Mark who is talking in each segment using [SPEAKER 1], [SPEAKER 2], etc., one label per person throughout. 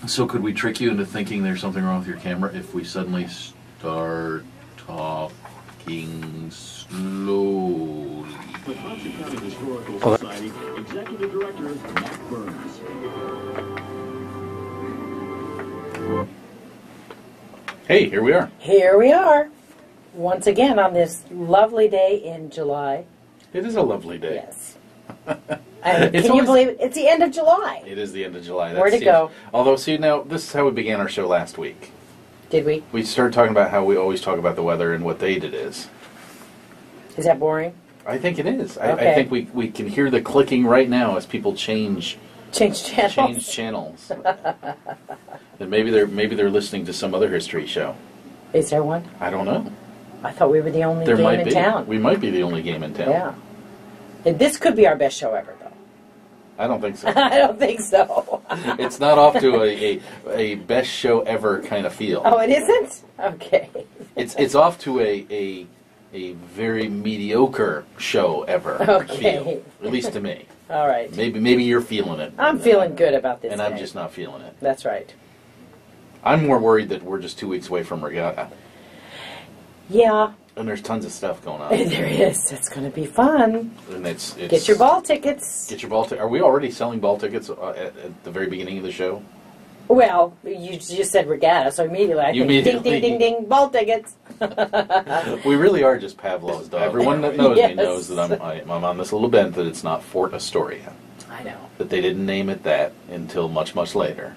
[SPEAKER 1] So could we trick you into thinking there's something wrong with your camera if we suddenly start talking slowly?
[SPEAKER 2] The Contra County Historical Society Executive Director Matt Burns.
[SPEAKER 1] Hey, here we are.
[SPEAKER 3] Here we are, once again on this lovely day in July.
[SPEAKER 1] It is a lovely day.
[SPEAKER 3] Yes. And can you believe it? It's the end of July.
[SPEAKER 1] It is the end of July.
[SPEAKER 3] Where'd it go?
[SPEAKER 1] Although, see, now, this is how we began our show last week.
[SPEAKER 3] Did we?
[SPEAKER 1] We started talking about how we always talk about the weather and what date it is.
[SPEAKER 3] Is that boring?
[SPEAKER 1] I think it is.
[SPEAKER 3] Okay.
[SPEAKER 1] I think we can hear the clicking right now as people change channels. And maybe they're listening to some other history show.
[SPEAKER 3] Is there one?
[SPEAKER 1] I don't know.
[SPEAKER 3] I thought we were the only
[SPEAKER 1] There
[SPEAKER 3] game
[SPEAKER 1] might
[SPEAKER 3] in
[SPEAKER 1] be.
[SPEAKER 3] town.
[SPEAKER 1] We might be the only game in town.
[SPEAKER 3] Yeah. And this could be our best show ever, though.
[SPEAKER 1] I don't think so.
[SPEAKER 3] I don't think so.
[SPEAKER 1] It's not off to a best show ever kind of feel.
[SPEAKER 3] Oh, it isn't? Okay.
[SPEAKER 1] It's off to a very mediocre show ever
[SPEAKER 3] Okay.
[SPEAKER 1] feel. At least to me.
[SPEAKER 3] All right.
[SPEAKER 1] Maybe you're feeling it.
[SPEAKER 3] I'm feeling good about this
[SPEAKER 1] And
[SPEAKER 3] day.
[SPEAKER 1] I'm just not feeling it.
[SPEAKER 3] That's right.
[SPEAKER 1] I'm more worried that we're just 2 weeks away from Regatta.
[SPEAKER 3] Yeah.
[SPEAKER 1] And there's tons of stuff going on.
[SPEAKER 3] There is. It's going to be fun.
[SPEAKER 1] And it's
[SPEAKER 3] Get your ball tickets.
[SPEAKER 1] Get your ball tickets. Are we already selling ball tickets at the very beginning of the show?
[SPEAKER 3] Well, you just said regatta, so immediately I think ding, ding, ding, ding, ball tickets.
[SPEAKER 1] We really are just Pavlov's dog. Everyone that knows
[SPEAKER 3] Yes.
[SPEAKER 1] me knows that I'm on this little bent that it's not Fort Astoria.
[SPEAKER 3] I know.
[SPEAKER 1] That they didn't name it that until much, much later.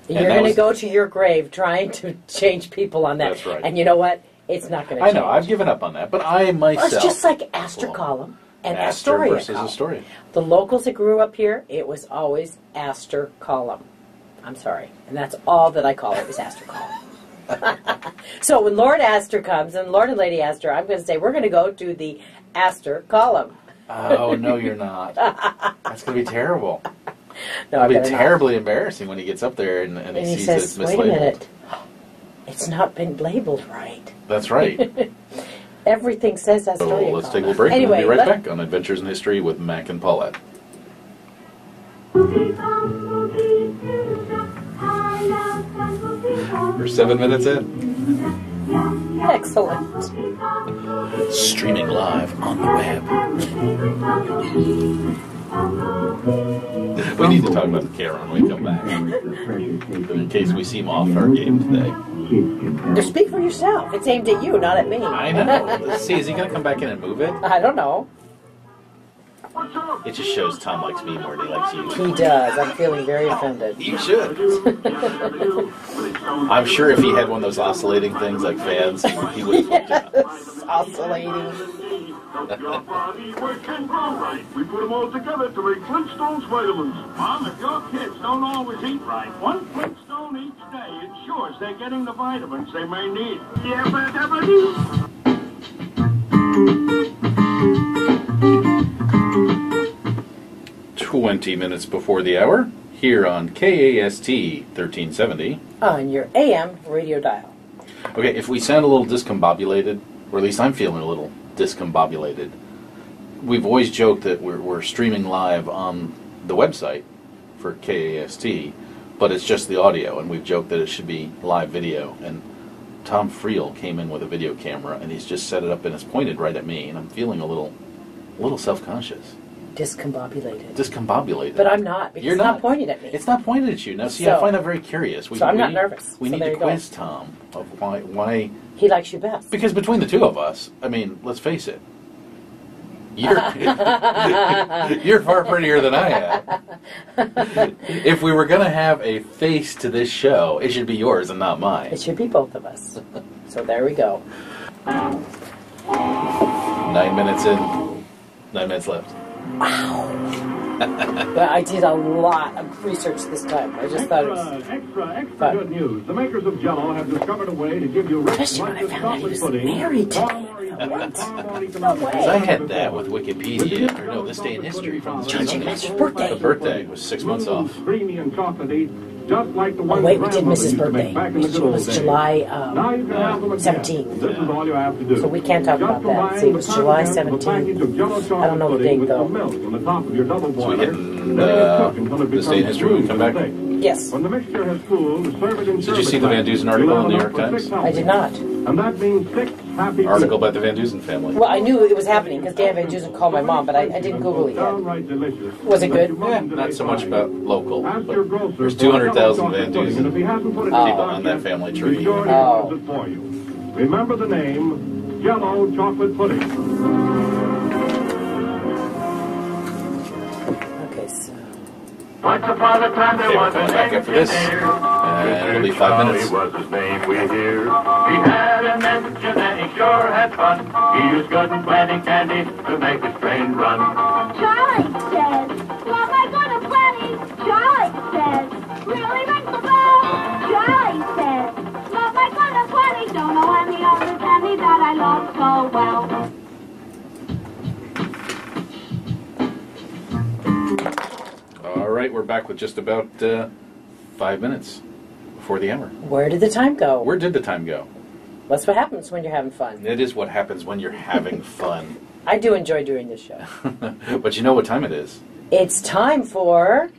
[SPEAKER 3] You're going to go to your grave trying to change people on that.
[SPEAKER 1] That's right.
[SPEAKER 3] And you know what? It's not going to change.
[SPEAKER 1] I know, I've given up on that. But I myself...
[SPEAKER 3] It's just like Astor Column and
[SPEAKER 1] Astor
[SPEAKER 3] Astoria
[SPEAKER 1] versus
[SPEAKER 3] Column.
[SPEAKER 1] Astoria.
[SPEAKER 3] The locals that grew up here, it was always Astor Column. I'm sorry. And that's all that I call it, is Astor Column. So when Lord Astor comes, and Lord and Lady Astor, I'm going to say, we're going to go to the Astor Column.
[SPEAKER 1] Oh, no, you're not. That's going to be terrible.
[SPEAKER 3] No,
[SPEAKER 1] It'll be terribly embarrassing when he gets up there and he sees that it's
[SPEAKER 3] says,
[SPEAKER 1] mislabeled.
[SPEAKER 3] wait a minute. It's not been labeled right.
[SPEAKER 1] That's right.
[SPEAKER 3] Everything says
[SPEAKER 1] So
[SPEAKER 3] Astoria
[SPEAKER 1] let's
[SPEAKER 3] Column.
[SPEAKER 1] take a little break
[SPEAKER 3] Anyway,
[SPEAKER 1] and we'll be right back on Adventures in History with Mac and Paulette. We're 7 minutes in.
[SPEAKER 3] Excellent.
[SPEAKER 1] Streaming live on the web. We need to talk about the camera when we come back. In case we seem off our game today.
[SPEAKER 3] Just speak for yourself. It's aimed at you, not at me.
[SPEAKER 1] I know. See, is he going to come back in and move it?
[SPEAKER 3] I don't know.
[SPEAKER 1] It just shows Tom likes me more than he likes you.
[SPEAKER 3] He does. I'm feeling very offended.
[SPEAKER 1] You should. I'm sure if he had one of those oscillating things like fans, he would have
[SPEAKER 3] Yes, oscillating.
[SPEAKER 4] We put them all together to make Flintstones vitamins. Mom, if your kids don't always eat right, one Flintstone each day ensures they're getting the vitamins they may need. Yabba dabba doo.
[SPEAKER 1] 20 minutes before the hour, here on KAST 1370.
[SPEAKER 3] On your AM radio dial.
[SPEAKER 1] Okay, if we sound a little discombobulated, or at least I'm feeling a little discombobulated, we've always joked that we're streaming live on the website for KAST, but it's just the audio, and we've joked that it should be live video. And Tom Friel came in with a video camera, and he's just set it up and it's pointed right at me, and I'm feeling a little self-conscious.
[SPEAKER 3] Discombobulated.
[SPEAKER 1] Discombobulated.
[SPEAKER 3] But I'm not, because
[SPEAKER 1] You're
[SPEAKER 3] it's
[SPEAKER 1] not
[SPEAKER 3] not pointed at me.
[SPEAKER 1] It's not pointed at you. Now, see,
[SPEAKER 3] So-
[SPEAKER 1] I find that very curious.
[SPEAKER 3] So I'm not nervous.
[SPEAKER 1] We
[SPEAKER 3] So
[SPEAKER 1] need
[SPEAKER 3] there
[SPEAKER 1] to
[SPEAKER 3] you go.
[SPEAKER 1] quiz Tom of why.
[SPEAKER 3] He likes you best.
[SPEAKER 1] Because between the two of us, I mean, let's face it, you're you're far prettier than I am. If we were going to have a face to this show, it should be yours and not mine.
[SPEAKER 3] It should be both of us. So there we go.
[SPEAKER 1] 9 minutes in, 9 minutes left.
[SPEAKER 3] But I did a lot of research this time. I just thought it was...
[SPEAKER 4] Extra
[SPEAKER 3] fun.
[SPEAKER 4] good news. The makers of Jell-O have discovered a way to give you rich,
[SPEAKER 3] Especially when I
[SPEAKER 4] luscious
[SPEAKER 3] found out he
[SPEAKER 4] chocolate
[SPEAKER 3] was
[SPEAKER 4] pudding.
[SPEAKER 3] married
[SPEAKER 4] far
[SPEAKER 3] today.
[SPEAKER 4] more easily,
[SPEAKER 3] What?
[SPEAKER 4] far more
[SPEAKER 3] No
[SPEAKER 4] economically
[SPEAKER 3] way.
[SPEAKER 1] Because I
[SPEAKER 4] than
[SPEAKER 1] had
[SPEAKER 4] before.
[SPEAKER 1] that with Wikipedia, or no, this day in history from the
[SPEAKER 3] Judging
[SPEAKER 1] Smithsonian.
[SPEAKER 3] Mrs. Birthday.
[SPEAKER 1] The birthday was 6 months off.
[SPEAKER 4] Creamy and chocolatey, just like the
[SPEAKER 3] Oh,
[SPEAKER 4] ones
[SPEAKER 3] wait, we did
[SPEAKER 4] grandmother
[SPEAKER 3] Mrs.
[SPEAKER 4] used to
[SPEAKER 3] Birthday,
[SPEAKER 4] make back in the
[SPEAKER 3] which
[SPEAKER 4] good old
[SPEAKER 3] was
[SPEAKER 4] days.
[SPEAKER 3] July
[SPEAKER 4] Now you can have them again.
[SPEAKER 3] 17.
[SPEAKER 4] This is all you have to do.
[SPEAKER 3] So we can't talk
[SPEAKER 4] Just
[SPEAKER 3] about that.
[SPEAKER 4] combine
[SPEAKER 3] See, it
[SPEAKER 4] the
[SPEAKER 3] was July
[SPEAKER 4] contents of a
[SPEAKER 3] 17.
[SPEAKER 4] package of Jell-O
[SPEAKER 3] I don't
[SPEAKER 4] chocolate
[SPEAKER 3] know the
[SPEAKER 4] pudding
[SPEAKER 3] date,
[SPEAKER 4] with
[SPEAKER 3] though.
[SPEAKER 4] some milk on the top of your double
[SPEAKER 1] So we
[SPEAKER 4] boiler.
[SPEAKER 1] hitting
[SPEAKER 4] Let it cook until it
[SPEAKER 1] this day in
[SPEAKER 4] becomes
[SPEAKER 1] history when we come back?
[SPEAKER 4] smooth and thick.
[SPEAKER 3] Yes.
[SPEAKER 4] When the mixture has cooled, serve it in
[SPEAKER 1] Did you see the Van Dusen article in the New York Times?
[SPEAKER 3] I did not.
[SPEAKER 4] And that means 6 happy
[SPEAKER 1] Article by the Van Dusen family.
[SPEAKER 3] Well, I knew it was happening because Dan Van Dusen called my mom, but I didn't Google it yet.
[SPEAKER 4] Downright delicious.
[SPEAKER 3] Was it good?
[SPEAKER 1] Yeah, not so much about local,
[SPEAKER 4] Ask
[SPEAKER 1] but
[SPEAKER 4] your grocer
[SPEAKER 1] there's
[SPEAKER 4] for
[SPEAKER 1] 200,000
[SPEAKER 4] chocolate
[SPEAKER 1] Van
[SPEAKER 4] pudding, and if
[SPEAKER 1] Dusen
[SPEAKER 4] he hasn't put it
[SPEAKER 1] people
[SPEAKER 4] in the
[SPEAKER 1] on that
[SPEAKER 4] basket,
[SPEAKER 1] family
[SPEAKER 4] be
[SPEAKER 1] tree.
[SPEAKER 4] sure he
[SPEAKER 3] Oh.
[SPEAKER 4] orders it for you. Remember the name, Jello Chocolate Pudding.
[SPEAKER 3] Okay, so.
[SPEAKER 5] Once upon a time there
[SPEAKER 1] Okay, we're
[SPEAKER 5] was
[SPEAKER 1] coming
[SPEAKER 5] an
[SPEAKER 1] back after this,
[SPEAKER 5] engineer.
[SPEAKER 1] and it'll be 5 minutes.
[SPEAKER 5] Was his name we hear. He had an engine and he sure had fun. He used good and plenty candy to make his train run.
[SPEAKER 6] Charlie says, "Well, am I going to play?" Charlie says, "Really ring the bell?" Charlie says, "Well, am I going to play?" Don't know any other candy that I love so well.
[SPEAKER 1] All right, we're back with just about 5 minutes before the hour.
[SPEAKER 3] Where did the time go?
[SPEAKER 1] Where did the time go?
[SPEAKER 3] That's what happens when you're having fun.
[SPEAKER 1] It is what happens when you're having fun.
[SPEAKER 3] I do enjoy doing this show.
[SPEAKER 1] But you know what time it is?
[SPEAKER 3] It's time for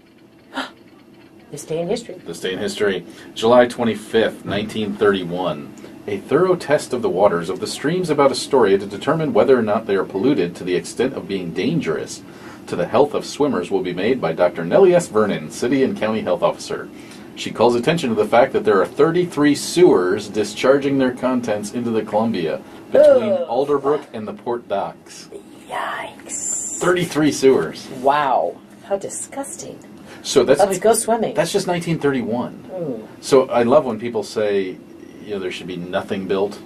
[SPEAKER 3] This Day in History.
[SPEAKER 1] This day in history, July 25th, 1931. A thorough test of the waters of the streams about Astoria to determine whether or not they are polluted to the extent of being dangerous to the health of swimmers will be made by Dr. Nellie S. Vernon, City and County Health Officer. She calls attention to the fact that there are 33 sewers discharging their contents into the Columbia between
[SPEAKER 3] Ugh.
[SPEAKER 1] Alderbrook and the Port Docks.
[SPEAKER 3] Yikes.
[SPEAKER 1] 33 sewers.
[SPEAKER 3] Wow. How disgusting.
[SPEAKER 1] So that's
[SPEAKER 3] Let's go swimming.
[SPEAKER 1] That's just 1931.
[SPEAKER 3] Ooh.
[SPEAKER 1] So I love when people say, you know, there should be nothing built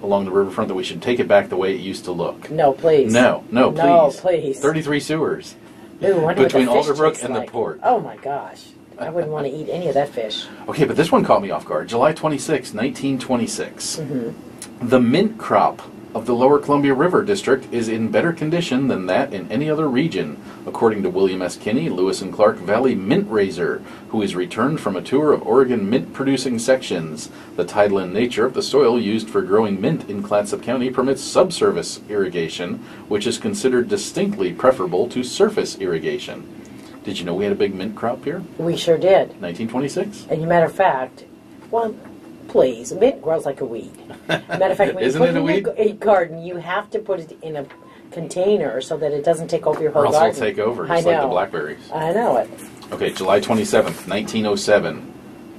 [SPEAKER 1] along the riverfront, that we should take it back the way it used to look.
[SPEAKER 3] No, please.
[SPEAKER 1] No, please.
[SPEAKER 3] No, please.
[SPEAKER 1] 33 sewers.
[SPEAKER 3] Ooh, I wonder what the
[SPEAKER 1] between
[SPEAKER 3] fish
[SPEAKER 1] Alderbrook
[SPEAKER 3] tastes
[SPEAKER 1] and the
[SPEAKER 3] like.
[SPEAKER 1] port.
[SPEAKER 3] Oh my gosh. I wouldn't want to eat any of that fish.
[SPEAKER 1] Okay, but this one caught me off guard. July 26, 1926.
[SPEAKER 3] Mm-hmm.
[SPEAKER 1] The mint crop of the Lower Columbia River District is in better condition than that in any other region, according to William S. Kinney, Lewis and Clark Valley mint raiser, who is returned from a tour of Oregon mint-producing sections. The tidal and nature of the soil used for growing mint in Clatsop County permits subsurface irrigation, which is considered distinctly preferable to surface irrigation. Did you know we had a big mint crop here?
[SPEAKER 3] We sure did.
[SPEAKER 1] 1926.
[SPEAKER 3] And as a matter of fact, well, please, mint grows like a weed. Matter of fact, when
[SPEAKER 1] Isn't
[SPEAKER 3] you
[SPEAKER 1] it a
[SPEAKER 3] put
[SPEAKER 1] weed?
[SPEAKER 3] it in a garden, you have to put it in a container so that it doesn't take over your whole
[SPEAKER 1] Or else
[SPEAKER 3] garden.
[SPEAKER 1] it'll take over,
[SPEAKER 3] I
[SPEAKER 1] just
[SPEAKER 3] know.
[SPEAKER 1] like the blackberries.
[SPEAKER 3] I know it.
[SPEAKER 1] Okay, July 27th, 1907.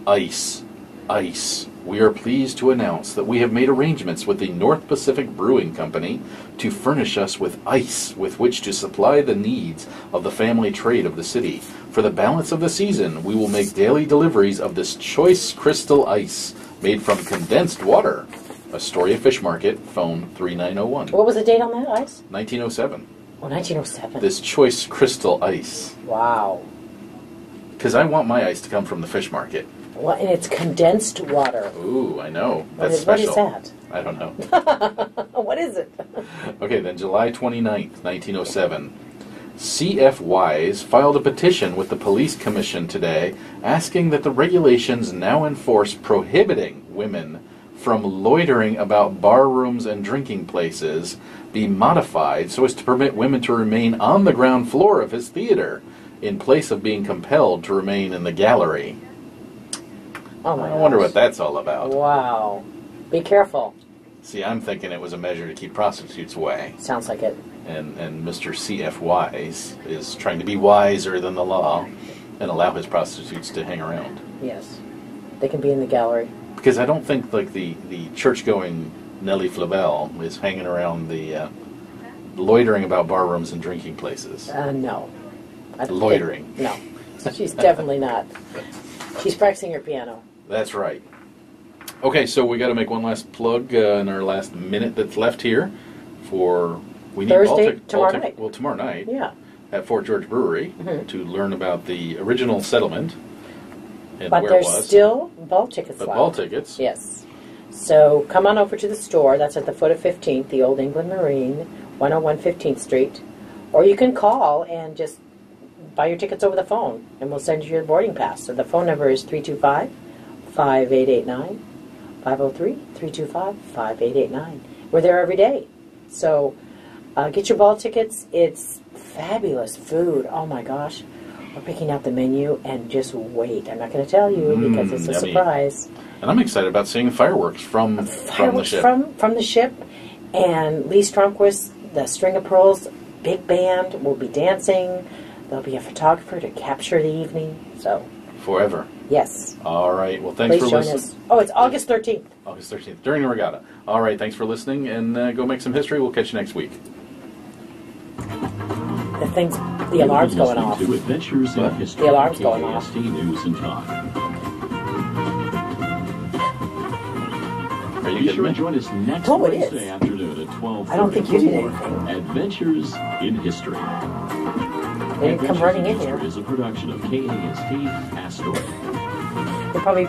[SPEAKER 1] Ice. Ice. We are pleased to announce that we have made arrangements with the North Pacific Brewing Company to furnish us with ice with which to supply the needs of the family trade of the city. For the balance of the season, we will make daily deliveries of this choice crystal ice made from condensed water. Astoria Fish Market, phone 3901.
[SPEAKER 3] What was the date on that ice?
[SPEAKER 1] 1907.
[SPEAKER 3] Oh, 1907.
[SPEAKER 1] This choice crystal ice.
[SPEAKER 3] Wow.
[SPEAKER 1] Because I want my ice to come from the fish market.
[SPEAKER 3] Well, and it's condensed water.
[SPEAKER 1] Ooh, I know.
[SPEAKER 3] What
[SPEAKER 1] That's
[SPEAKER 3] is, what
[SPEAKER 1] special.
[SPEAKER 3] is that?
[SPEAKER 1] I don't know.
[SPEAKER 3] What is it?
[SPEAKER 1] Okay, then July 29th, 1907. C.F. Wise filed a petition with the Police Commission today asking that the regulations now enforce prohibiting women from loitering about bar rooms and drinking places be modified so as to permit women to remain on the ground floor of his theater in place of being compelled to remain in the gallery.
[SPEAKER 3] Oh my
[SPEAKER 1] I wonder
[SPEAKER 3] gosh.
[SPEAKER 1] what that's all about.
[SPEAKER 3] Wow. Be careful.
[SPEAKER 1] See, I'm thinking it was a measure to keep prostitutes away.
[SPEAKER 3] Sounds like it.
[SPEAKER 1] And Mr. C.F. Wise is trying to be wiser than the law and allow his prostitutes to hang around.
[SPEAKER 3] Yes. They can be in the gallery.
[SPEAKER 1] Because I don't think like the church-going Nellie Flavel is hanging around the loitering about bar rooms and drinking places.
[SPEAKER 3] No. I don't
[SPEAKER 1] Loitering.
[SPEAKER 3] think- no. She's definitely not. She's practicing her piano.
[SPEAKER 1] That's right. Okay, so we got to make one last plug in our last minute that's left here for we need
[SPEAKER 3] Thursday, tomorrow night.
[SPEAKER 1] Well, tomorrow night.
[SPEAKER 3] Yeah.
[SPEAKER 1] At Fort George Brewery to learn about the original settlement and
[SPEAKER 3] But
[SPEAKER 1] where
[SPEAKER 3] there's
[SPEAKER 1] it was.
[SPEAKER 3] still ball tickets
[SPEAKER 1] But
[SPEAKER 3] left.
[SPEAKER 1] ball tickets.
[SPEAKER 3] Yes. So come on over to the store. That's at the foot of 15th, the Old England Marine, 101 15th Street. Or you can call and just buy your tickets over the phone, and we'll send you your boarding pass. So the phone number is 325-5889, 503-325-5889. We're there every day. So get your ball tickets. It's fabulous food. Oh my gosh. We're picking out the menu, and just wait. I'm not going to tell you because it's a
[SPEAKER 1] yummy.
[SPEAKER 3] surprise.
[SPEAKER 1] And I'm excited about seeing fireworks from the
[SPEAKER 3] Fireworks
[SPEAKER 1] ship.
[SPEAKER 3] from the ship, and Lee Stromquist, the String of Pearls big band will be dancing. There'll be a photographer to capture the evening. So
[SPEAKER 1] Forever.
[SPEAKER 3] yes,
[SPEAKER 1] All right. Well, thanks
[SPEAKER 3] please
[SPEAKER 1] for
[SPEAKER 3] join
[SPEAKER 1] listening.
[SPEAKER 3] us. Oh, it's August 13th.
[SPEAKER 1] August 13th, during the regatta. All right. Thanks for listening, and go make some history. We'll catch you next week.
[SPEAKER 3] The alarm's going off.
[SPEAKER 2] To Adventures in
[SPEAKER 1] What?
[SPEAKER 2] History.
[SPEAKER 3] The alarm's going off.
[SPEAKER 2] KAST News and Time.
[SPEAKER 1] Are you
[SPEAKER 2] Be
[SPEAKER 1] kidding
[SPEAKER 2] sure to
[SPEAKER 1] me?
[SPEAKER 2] join us next
[SPEAKER 3] Oh, it is.
[SPEAKER 2] Wednesday afternoon at 12:30.
[SPEAKER 3] I don't think you did
[SPEAKER 2] for
[SPEAKER 3] anything.
[SPEAKER 2] Adventures in History.
[SPEAKER 3] They didn't come
[SPEAKER 2] Adventures
[SPEAKER 3] running in
[SPEAKER 2] History
[SPEAKER 3] here.
[SPEAKER 2] is a production of KAST Astoria.
[SPEAKER 3] They probably